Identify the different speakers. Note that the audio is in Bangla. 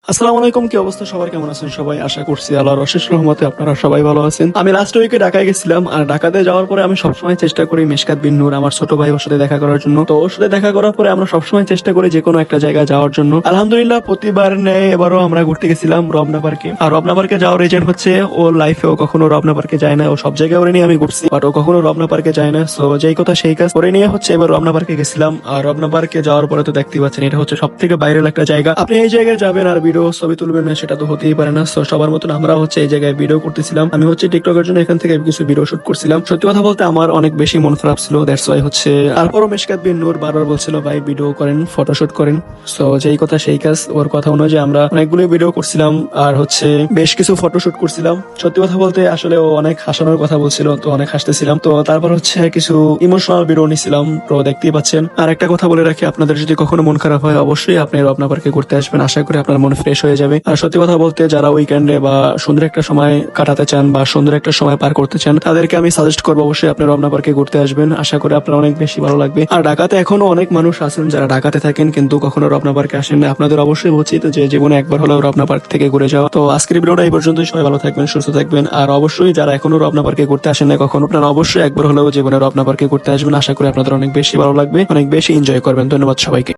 Speaker 1: আসসালামু আলাইকুম, কি অবস্থা সবার, কেমন আছেন সবাই? আশা করছি আল্লাহর অশেষ রহমতে আপনারা সবাই ভালো আছেন। আমি লাস্ট উইকে ঢাকায় গেছিলাম, আর ঢাকাতে যাওয়ার পরে আমি সবসময় চেষ্টা করি মিশকাত বিন নূর আমার ছোট ভাই ওর সাথে দেখা করার জন্য। তো ওর সাথে দেখা করার পরে আমরা সবসময় চেষ্টা করি যে কোনো একটা জায়গায় যাওয়ার জন্য। আলহামদুলিল্লাহ প্রতিবার নেয় এবারও আমরা ঘুরতে গেছিলাম রমনা পার্কে। আর রমনা পার্কে যাওয়ার রিজন হচ্ছে ওর লাইফেও কখনো রমনা পার্কে যায় না, ও সব জায়গায় ওরে নিয়ে আমি ঘুরছি, বাট ও কখনো রমনা পার্কে যায় না। সো যেই কথা সেই কাজ করে নিয়ে হচ্ছে এবার রমনা পার্কে গেছিলাম। আর রমনা পার্কে যাওয়ার পরে তো দেখতে পাচ্ছেন এটা হচ্ছে সব থেকে বাইরের একটা জায়গা। আপনি এই জায়গায় যাবেন আর ভিডিও ছবি তুলবেন না, সেটা তো হতেই পারে না। তো সবার মতন আমরা হচ্ছে এই জায়গায় ভিডিও করতেছিলাম। আমি হচ্ছে টিকটকের জন্য এখান থেকে কিছু ভিডিও শুট করছিলাম। সত্যি কথা বলতে আমার অনেক বেশি মন খারাপ ছিল, দ্যাটস ওয়াই হচ্ছে তারপরও মিশকাত বিন নূর বারবার বলছিল ভাই ভিডিও করেন, ফটোশুট করেন। সো যেই কথা সেই কাজ, ওর কথা অনুযায়ী আমরা অনেকগুলো ভিডিও করছিলাম আর হচ্ছে বেশ কিছু ফটোশুট করছিলাম। সত্যি কথা বলতে আসলে ও অনেক হাসানোর কথা বলছিল, তো অনেক হাসতেছিলাম। তো তারপর হচ্ছে কিছু ইমোশনাল ভিডিও নিছিলাম, তো দেখতেই পাচ্ছেন। আর একটা কথা বলে রাখি, আপনাদের যদি কখনো মন খারাপ হয় অবশ্যই আপনি রমনা পার্কে ঘুরতে আসবেন, আশা করি আপনার মন ফ্রেশ হয়ে যাবে। আর সত্যি কথা বলতে যারা উইকেন্ডে বা সুন্দর একটা সময় কাটাতে চান বা সুন্দর একটা সময় পার করতে চান, তাদেরকে আমি সাজেস্ট করবো অবশ্যই আপনি রমনা পার্কে ঘুরতে আসবেন, আশা করি আপনার অনেক বেশি ভালো লাগবে। আর ঢাকাতে এখনো অনেক মানুষ আছেন যারা ঢাকাতে থাকেন কিন্তু কখনো রমনা পার্কে আসেন না, আপনাদের অবশ্যই উচিত যে জীবনে একবার হলেও রমনা পার্ক থেকে ঘুরে যাওয়া। তো আজকের ভিডিওটা এই পর্যন্তই, সবাই ভালো থাকবেন, সুস্থ থাকবেন। আর অবশ্যই যারা এখনো রমনা পার্কে ঘুরতে আসেন না কখনো, আপনারা অবশ্যই একবার হলেও জীবনে রমনা পার্কে ঘুরতে আসবেন, আশা করি আপনাদের অনেক বেশি ভালো লাগবে, অনেক বেশি এনজয় করবেন। ধন্যবাদ সবাইকে।